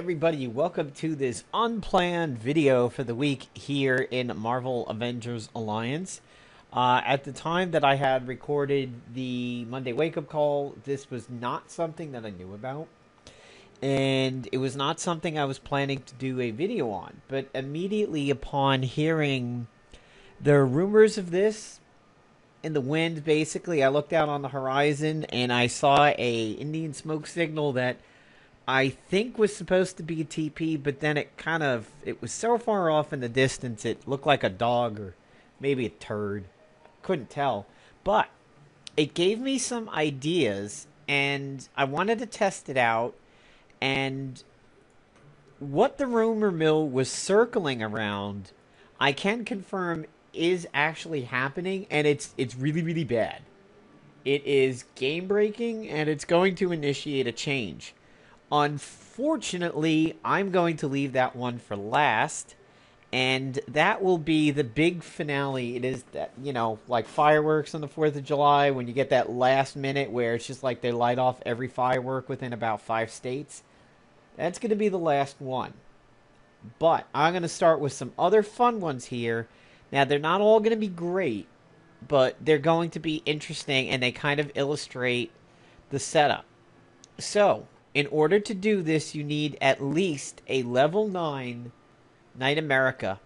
everybody, welcome to this unplanned video for the week here in Marvel Avengers Alliance. At the time that I had recorded the Monday wake-up call, this was not something that I knew about. And it was not something I was planning to do a video on. But immediately upon hearing the rumors of this in the wind, basically, I looked out on the horizon and I saw a Indian smoke signal that I think was supposed to be a TP, but then it was so far off in the distance, it looked like a dog or maybe a turd. Couldn't tell. But it gave me some ideas, and I wanted to test it out. And what the rumor mill was circling around, I can confirm is actually happening, and it's really, really bad. It is game-breaking, and it's going to initiate a change. Unfortunately, I'm going to leave that one for last, and that will be the big finale. It is that, like fireworks on the 4th of July, when you get that last minute where it's just like they light off every firework within about 5 states. That's going to be the last one. But I'm going to start with some other fun ones here. Now, they're not all going to be great, but they're going to be interesting, and they kind of illustrate the setup. So, in order to do this, you need at least a level 9 Knight America.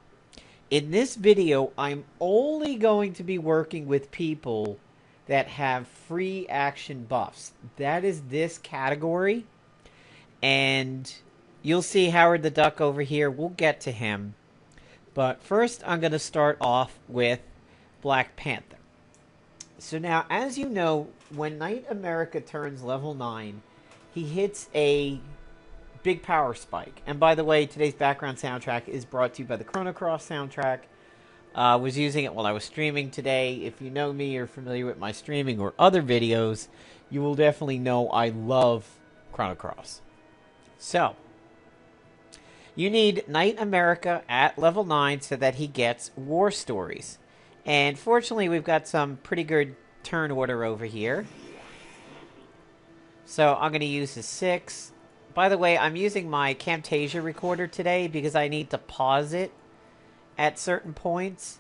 In this video, I'm only going to be working with people that have free action buffs. That is this category. And you'll see Howard the Duck over here. We'll get to him. But first, I'm going to start off with Black Panther. So now, as you know, when Knight America turns level 9, he hits a big power spike. And by the way, today's background soundtrack is brought to you by the Chrono Cross soundtrack. I was using it while I was streaming today. If you know me or familiar with my streaming or other videos, you will definitely know I love Chrono Cross. So, you need Knight America at level 9 so that he gets War Stories. And fortunately, we've got some pretty good turn order over here. So I'm going to use his 6. By the way, I'm using my Camtasia recorder today because I need to pause it at certain points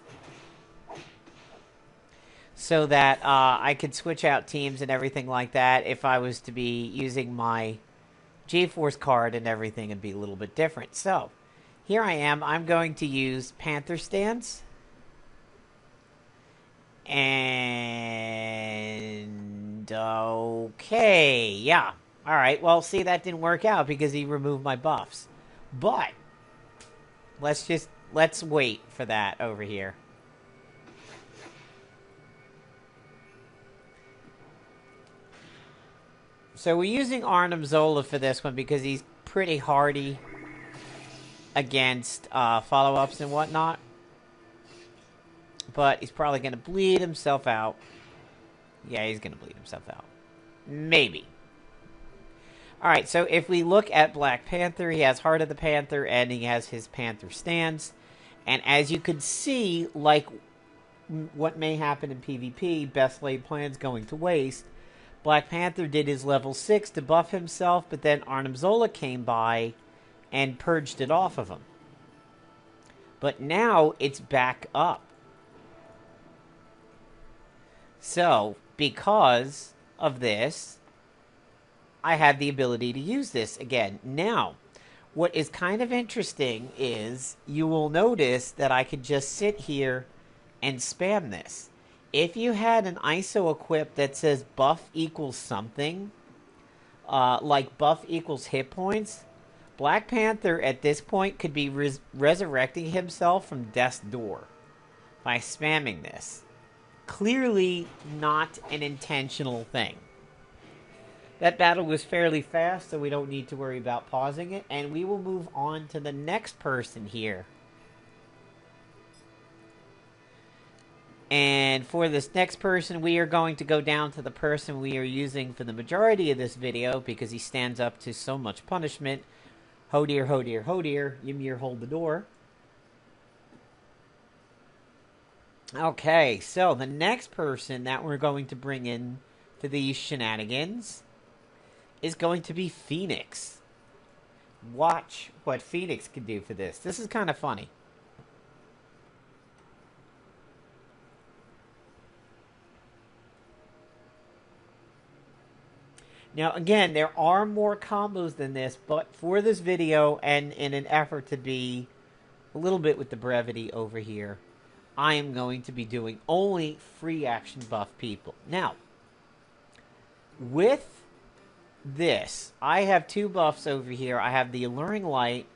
so that I could switch out teams and everything like that. If I was to be using my GeForce card and everything, it'd be a little bit different. So here I am. I'm going to use Panther stance. And okay, yeah. All right, well, see, that didn't work out because he removed my buffs. But let's wait for that over here. So we're using Arnim Zola for this one because he's pretty hardy against follow-ups and whatnot. But he's probably going to bleed himself out. Yeah, he's going to bleed himself out. Maybe. Alright, so if we look at Black Panther, he has Heart of the Panther, and he has his Panther stance. And as you can see, like what may happen in PvP, best laid plans going to waste, Black Panther did his level 6 to buff himself, but then Arnim Zola came by and purged it off of him. But now it's back up. So, because of this, I had the ability to use this again. Now, what is kind of interesting is you will notice that I could just sit here and spam this. If you had an ISO equipped that says buff equals something, like buff equals hit points, Black Panther at this point could be resurrecting himself from death's door by spamming this. Clearly not an intentional thing. That battle was fairly fast, so we don't need to worry about pausing it. And we will move on to the next person here. And for this next person, we are going to go down to the person we are using for the majority of this video because he stands up to so much punishment. Ho dear, ho dear, ho dear. Ymir, hold the door. Okay, so the next person that we're going to bring in to these shenanigans is going to be Phoenix. watch what Phoenix can do for this. This is kind of funny. Now, again, there are more combos than this, but for this video and in an effort to be a little bit with the brevity over here, I am going to be doing only free action buff people. Now, with this, I have two buffs over here. I have the Alluring Light,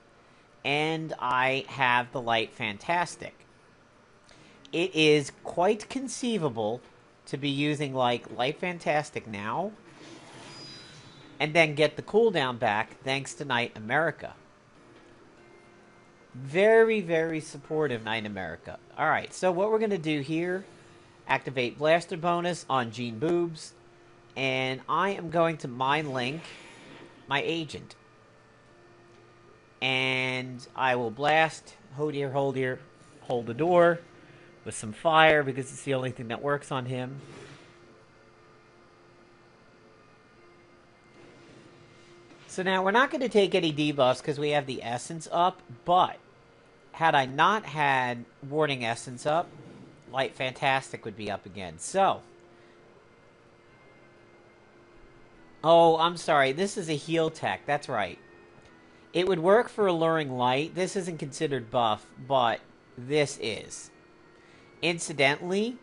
and I have the Light Fantastic. It is quite conceivable to be using, like, Light Fantastic now, and then get the cooldown back thanks to Night America. Very, very supportive, Night America. Alright, so what we're going to do here, activate Blaster bonus on Gene Boobs, and I am going to Mind Link my agent. And I will blast, hold here, hold the door, with some fire, because it's the only thing that works on him. So now we're not going to take any debuffs because we have the Essence up, but had I not had Warding Essence up, Light Fantastic would be up again. So, oh, I'm sorry, this is a heal tech, that's right. It would work for Alluring Light. This isn't considered buff, but this is. Incidentally,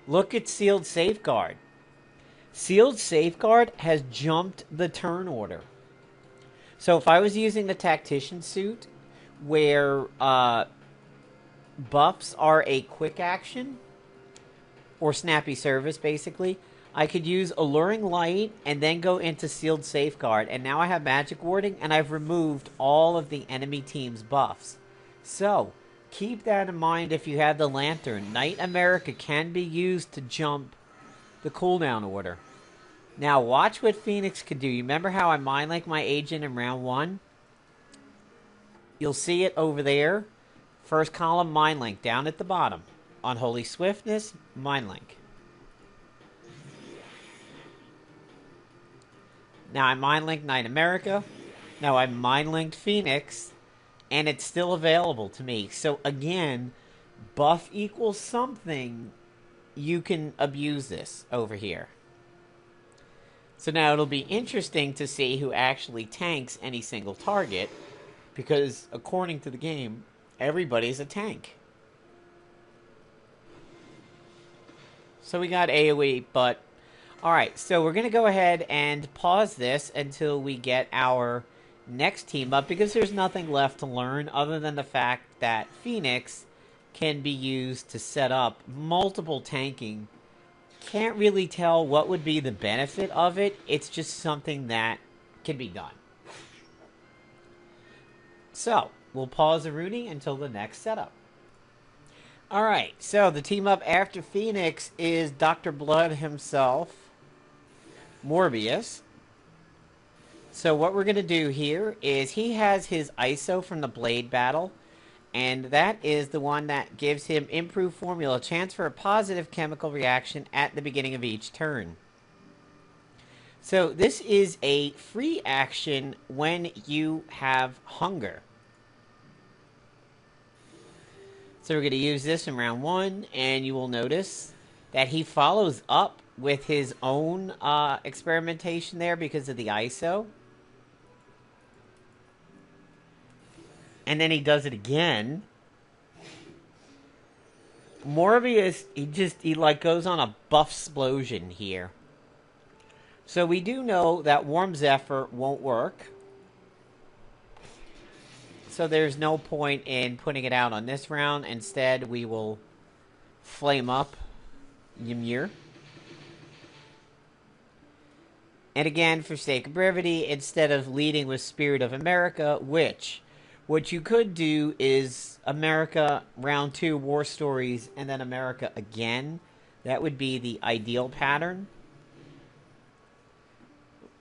look at Sealed Safeguard. Sealed Safeguard has jumped the turn order. So if I was using the Tactician suit, where buffs are a quick action, or snappy service basically, I could use Alluring Light and then go into Sealed Safeguard, and now I have Magic Warding, and I've removed all of the enemy team's buffs. So, keep that in mind if you have the Lantern. Night America can be used to jump the cooldown order. Now, watch what Phoenix can do. You remember how I Mind Link my agent in round 1? You'll see it over there. First column, Mind Link, down at the bottom. Unholy Swiftness, Mind Link. Now I Mind Linked Night America. Now I Mind Linked Phoenix. And it's still available to me. So again, buff equals something. You can abuse this over here. So now it'll be interesting to see who actually tanks any single target, because according to the game, everybody's a tank. So we got AoE, but alright, so we're going to go ahead and pause this until we get our next team up, because there's nothing left to learn other than the fact that Phoenix can be used to set up multiple tanking. Can't really tell what would be the benefit of it. It's just something that can be done. So, we'll pause the Rooney until the next setup. Alright, so the team up after Phoenix is Dr. Blood himself, Morbius. So what we're going to do here is he has his ISO from the Blade battle, and that is the one that gives him improved formula, chance for a positive chemical reaction at the beginning of each turn. So this is a free action when you have hunger. So we're going to use this in round 1, and you will notice that he follows up with his own experimentation there because of the ISO. And then he does it again. Morbius, he like goes on a buff explosion here. So we do know that Warm Zephyr won't work. So there's no point in putting it out on this round. Instead, we will flame up Ymir. And again, for sake of brevity, instead of leading with Spirit of America, which what you could do is America round 2 War Stories and then America again. That would be the ideal pattern.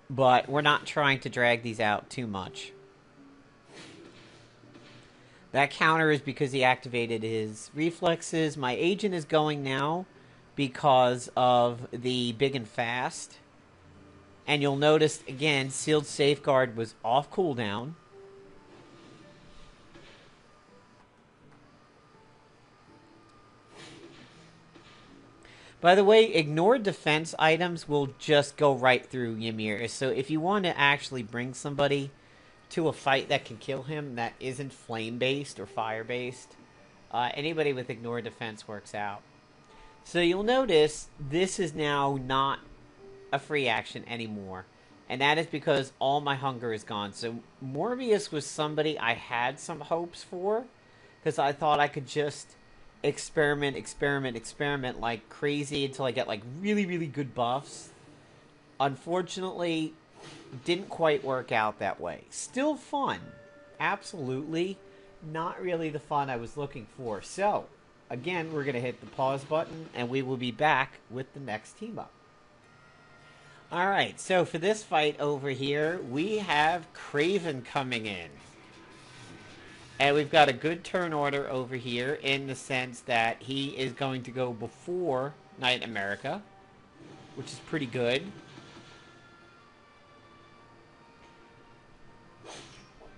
But we're not trying to drag these out too much. That counter is because he activated his reflexes. My agent is going now because of the big and fast. And you'll notice, again, Sealed Safeguard was off cooldown. By the way, ignore defense items will just go right through Ymir. So if you want to actually bring somebody to a fight that can kill him that isn't flame-based or fire-based, anybody with ignore defense works out. So you'll notice this is now not a free action anymore. And that is because all my hunger is gone. So Morbius was somebody I had some hopes for, because I thought I could just experiment like crazy until I get like really, really good buffs. Unfortunately, didn't quite work out that way. Still fun. Absolutely. Not really the fun I was looking for. So, again, we're going to hit the pause button and we will be back with the next team up. Alright, so for this fight over here, we have Kraven coming in. And we've got a good turn order over here in the sense that he is going to go before Knight America, which is pretty good.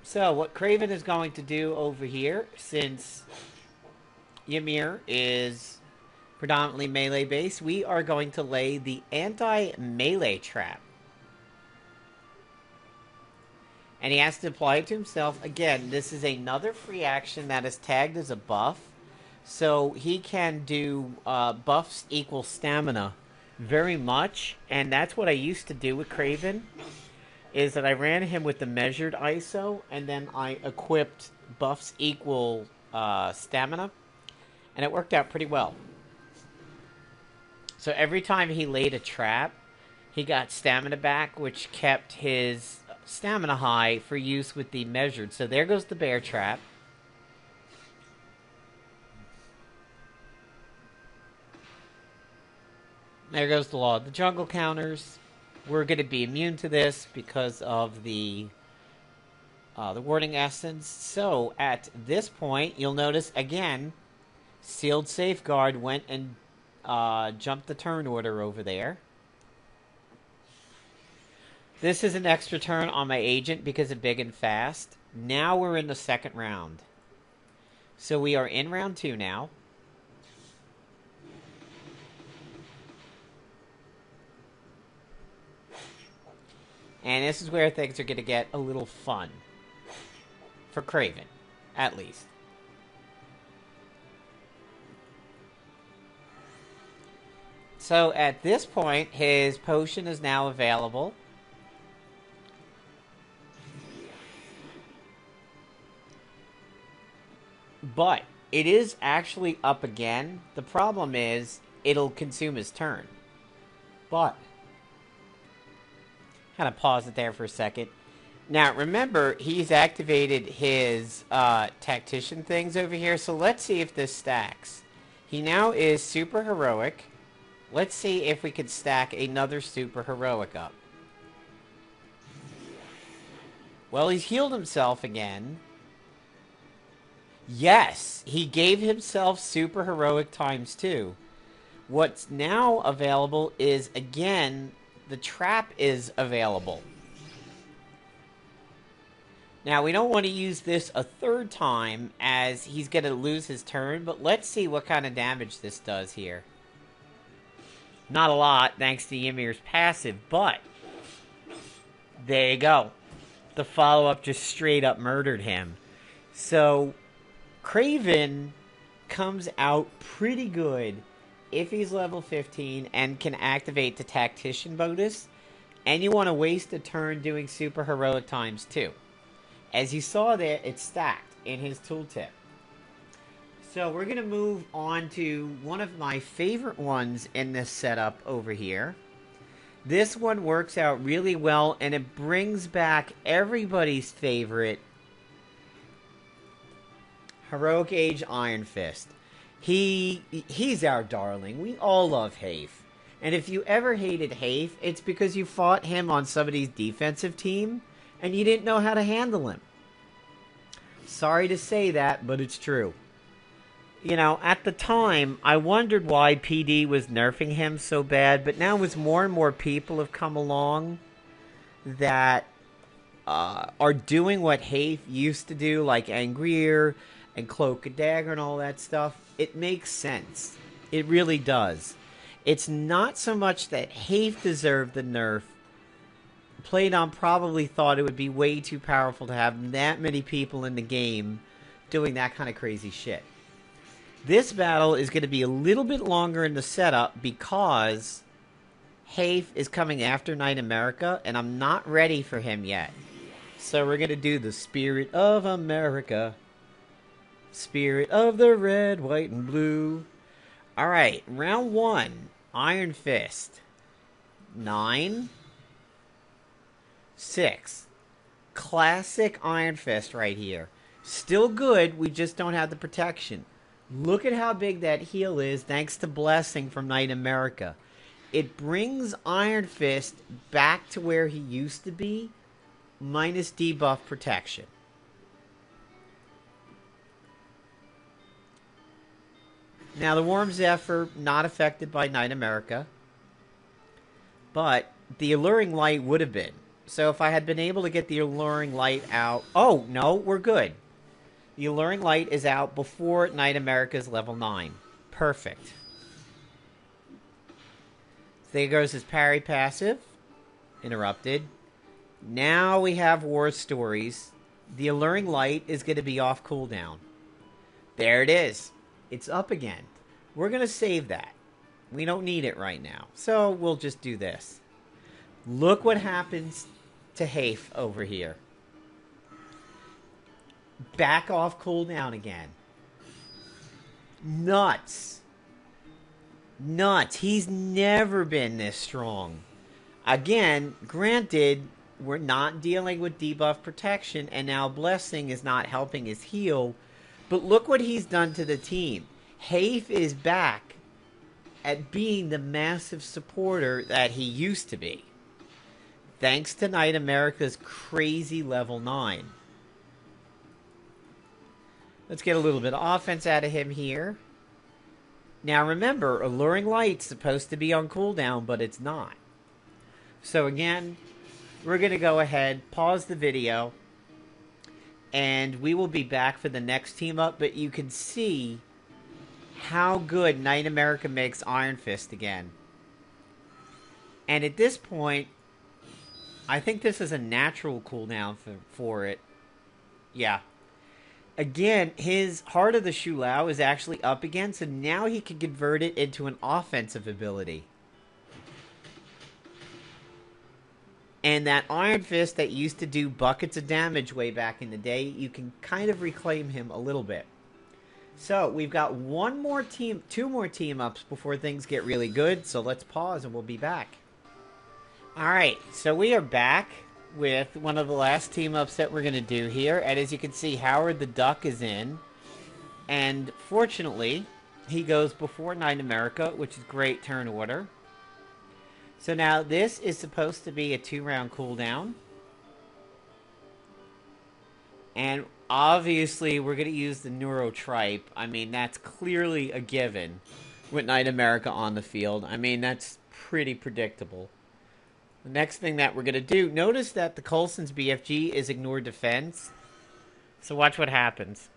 So what Kraven is going to do over here, since Ymir is predominantly melee based, we are going to lay the anti-melee trap. And he has to apply it to himself. Again, this is another free action that is tagged as a buff. So he can do buffs equal stamina very much. And that's what I used to do with Kraven, is that I ran him with the measured ISO, and then I equipped buffs equal stamina. And it worked out pretty well. So every time he laid a trap, he got stamina back, which kept his stamina high for use with the measured. So there goes the bear trap. There goes the law of the jungle counters. We're going to be immune to this because of the warding essence. So at this point, you'll notice again, sealed safeguard went and jumped the turn order over there. This is an extra turn on my agent because of big and fast. Now we're in the second round. So we are in round 2 now. And this is where things are going to get a little fun. For Kraven, at least. So at this point, his potion is now available. But it is actually up again. The problem is, it'll consume his turn. But, kind of pause it there for a second. Now, remember, he's activated his tactician things over here. So let's see if this stacks. He now is super heroic. Let's see if we could stack another super heroic up. Well, he's healed himself again. Yes, he gave himself super heroic ×2. What's now available is, again, the trap is available. Now, we don't want to use this a third time as he's going to lose his turn, but let's see what kind of damage this does here. Not a lot, thanks to Ymir's passive, but there you go. The follow-up just straight up murdered him. So Kraven comes out pretty good if he's level 15 and can activate the tactician bonus, and you want to waste a turn doing super heroic ×2. As you saw there, it's stacked in his tooltip. So we're going to move on to one of my favorite ones in this setup over here. This one works out really well, and it brings back everybody's favorite Heroic Age Iron Fist. He's our darling. We all love Hafe. And if you ever hated Hafe, it's because you fought him on somebody's defensive team, and you didn't know how to handle him. Sorry to say that, but it's true. You know, at the time, I wondered why PD was nerfing him so bad, but now as more and more people have come along that are doing what Hafe used to do, like Angrier and Cloak and Dagger and all that stuff, it makes sense. It really does. It's not so much that Hafe deserved the nerf. Playdon probably thought it would be way too powerful to have that many people in the game doing that kind of crazy shit. This battle is going to be a little bit longer in the setup because Hafe is coming after Knight America, and I'm not ready for him yet. So we're going to do the Spirit of America. Spirit of the red, white, and blue. Alright, round 1. Iron Fist. 9. 6. Classic Iron Fist right here. Still good, we just don't have the protection. Look at how big that heal is thanks to Blessing from Knight America. It brings Iron Fist back to where he used to be, minus debuff protection. Now, the Warm Zephyr, not affected by Knight America. But the Alluring Light would have been. So if I had been able to get the Alluring Light out... Oh, no, we're good. The Alluring Light is out before Knight America's level 9. Perfect. There goes his parry passive. Interrupted. Now we have War Stories. The Alluring Light is going to be off cooldown. There it is. It's up again. We're going to save that. We don't need it right now. So we'll just do this. Look what happens to Hafe over here. Back off cooldown again. Nuts. Nuts. He's never been this strong. Again, granted, we're not dealing with debuff protection, and now Blessing is not helping his heal. But look what he's done to the team. Hafe is back at being the massive supporter that he used to be. Thanks to Knight America's crazy level 9. Let's get a little bit of offense out of him here. Now remember, Alluring Light's supposed to be on cooldown, but it's not. So again, we're going to go ahead, pause the video, and we will be back for the next team up, but you can see how good Knight America makes Iron Fist again. And at this point, I think this is a natural cooldown for it. Yeah. Again, his Heart of the Shulao is actually up again, so now he can convert it into an offensive ability. And that Iron Fist that used to do buckets of damage way back in the day, you can kind of reclaim him a little bit. So, we've got two more team-ups before things get really good, so let's pause and we'll be back. Alright, so we are back with one of the last team-ups that we're going to do here, and as you can see, Howard the Duck is in, and fortunately, he goes before Knight America, which is great turn order. So now, this is supposed to be a 2-round cooldown. And obviously, we're going to use the Neurotripe. I mean, that's clearly a given with Knight America on the field. I mean, that's pretty predictable. The next thing that we're going to do, notice that the Coulson's BFG is ignore defense. So watch what happens.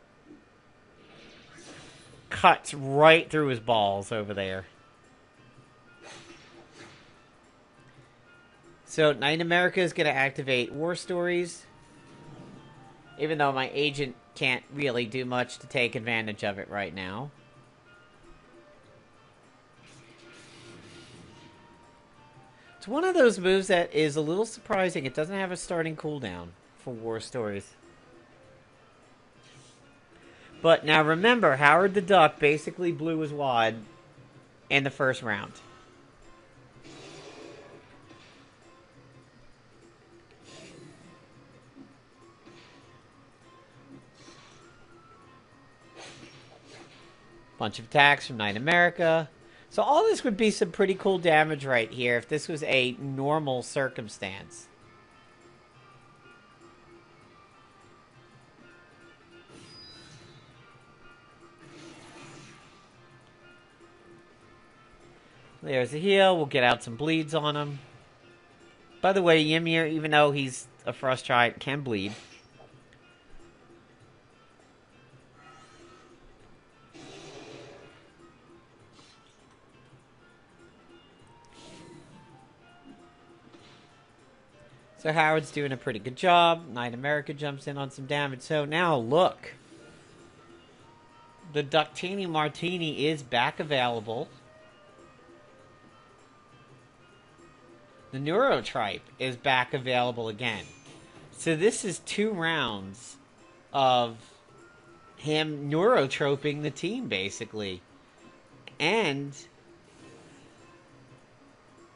Cuts right through his balls over there. So, Knight America is going to activate War Stories. Even though my agent can't really do much to take advantage of it right now. It's one of those moves that is a little surprising. It doesn't have a starting cooldown for War Stories. But now remember, Howard the Duck basically blew his wad in the first round. Bunch of attacks from Knight America. So all this would be some pretty cool damage right here if this was a normal circumstance. There's a heal. We'll get out some bleeds on him. By the way, Ymir, even though he's a Frost Giant, can bleed. So Howard's doing a pretty good job. Knight America jumps in on some damage. So now look. The Ductini Martini is back available. The Neurotripe is back available again. So this is 2 rounds of him neurotroping the team, basically. And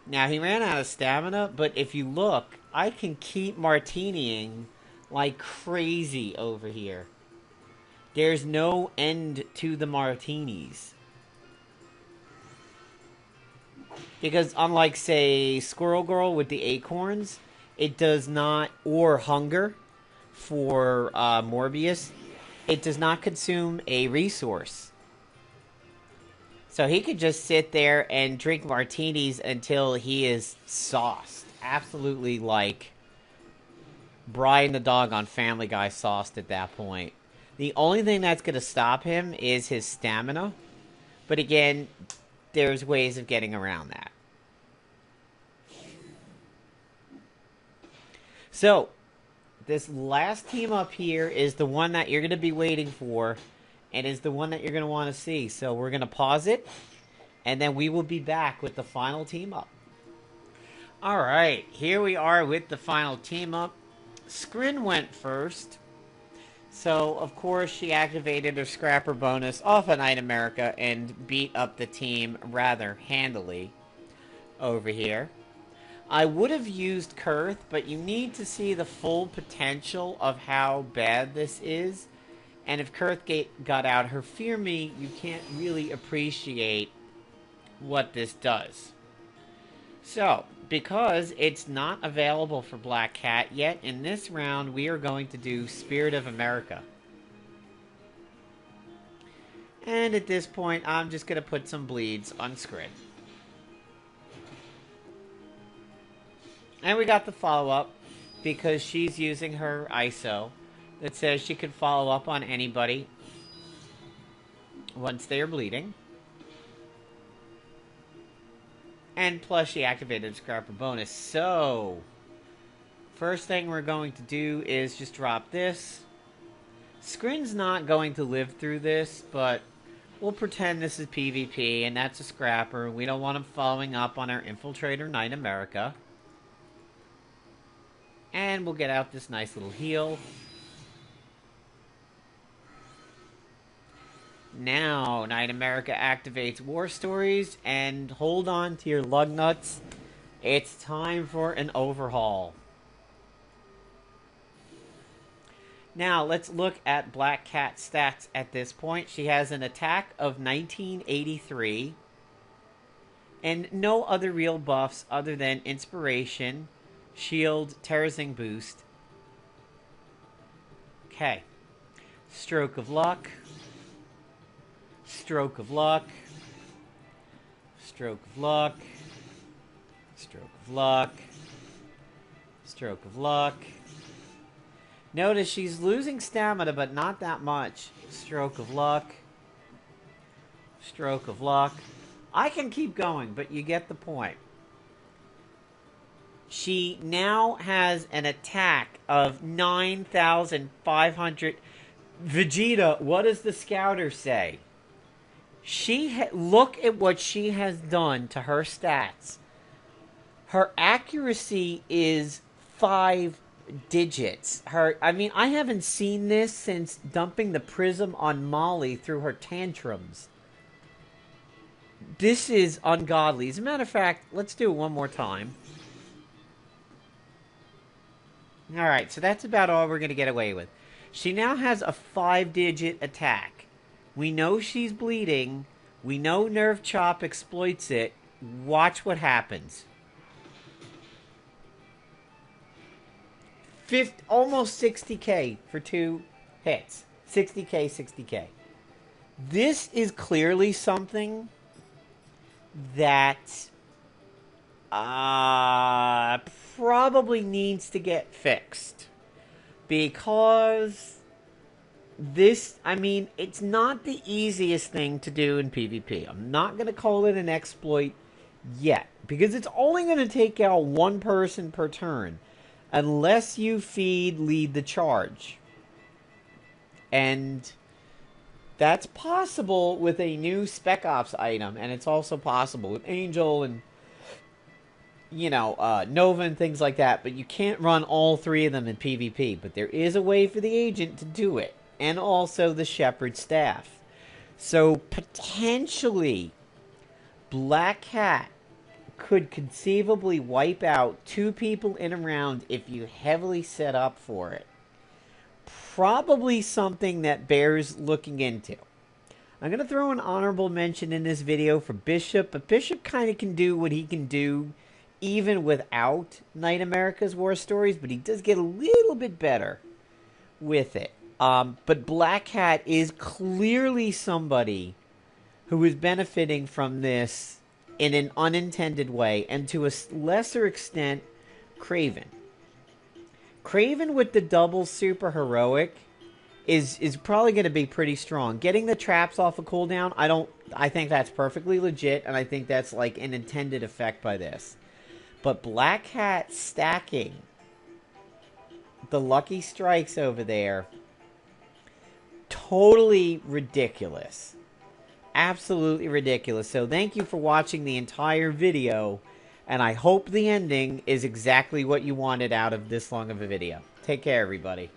now he ran out of stamina, but if you look, I can keep martiniing like crazy over here. There's no end to the martinis. Because unlike, say, Squirrel Girl with the acorns, it does not, or Hunger for Morbius, it does not consume a resource. So he could just sit there and drink martinis until he is sauced. Absolutely like Brian the dog on Family Guy sauced at that point. The only thing that's going to stop him is his stamina. But again, there's ways of getting around that. So, this last team up here is the one that you're going to be waiting for. And is the one that you're going to want to see. So we're going to pause it. And then we will be back with the final team up. Alright, here we are with the final team up. Skrin went first. So, of course, she activated her Scrapper bonus off of Knight America and beat up the team rather handily over here. I would have used Kurth, but you need to see the full potential of how bad this is. And if Kurth got out her Fear Me, you can't really appreciate what this does. So, because it's not available for Black Cat yet, in this round we are going to do Spirit of America. And at this point, I'm just going to put some bleeds on Skrin. And we got the follow-up, because she's using her ISO that says she can follow up on anybody once they are bleeding. And plus she activated Scrapper bonus. So, first thing we're going to do is just drop this. Skrin's not going to live through this, but we'll pretend this is PvP and that's a Scrapper. We don't want him following up on our Infiltrator Knight America. And we'll get out this nice little heal. Now, Knight America activates War Stories, and hold on to your lug nuts. It's time for an overhaul. Now, let's look at Black Cat's stats at this point. She has an attack of 1983, and no other real buffs other than Inspiration, Shield, Terrorzing Boost. Okay. Stroke of Luck. Stroke of Luck. Stroke of Luck. Stroke of Luck. Stroke of Luck. Notice she's losing stamina, but not that much. Stroke of Luck. Stroke of Luck. I can keep going, but you get the point. She now has an attack of 9,500. Vegeta, what does the scouter say? Look at what she has done to her stats. Her accuracy is 5 digits. I haven't seen this since dumping the prism on Molly through her tantrums. This is ungodly. As a matter of fact, let's do it one more time. Alright, so that's about all we're going to get away with. She now has a 5-digit attack. We know she's bleeding. We know Nerve Chop exploits it. Watch what happens. Almost 60k for 2 hits. 60k, 60k. This is clearly something that probably needs to get fixed. Because it's not the easiest thing to do in PvP. I'm not going to call it an exploit yet, because it's only going to take out one person per turn. unless you feed lead the charge. And that's possible with a new Spec Ops item, and it's also possible with Angel and, Nova and things like that, but you can't run all three of them in PvP. But there is a way for the agent to do it, and also the Shepherd staff. So potentially, Black Cat could conceivably wipe out 2 people in a round if you heavily set up for it. Probably something that bears looking into. I'm going to throw an honorable mention in this video for Bishop, but Bishop kind of can do what he can do even without Night America's War Stories, but he does get a little bit better with it. But Black Hat is clearly somebody who is benefiting from this in an unintended way, and to a lesser extent, Kraven. Kraven with the double super heroic is probably going to be pretty strong. Getting the traps off a cooldown, I think that's perfectly legit, and I think that's like an intended effect by this. But Black Hat stacking the lucky strikes over there, totally ridiculous. Absolutely ridiculous. So thank you for watching the entire video, and I hope the ending is exactly what you wanted out of this long of a video. Take care, everybody.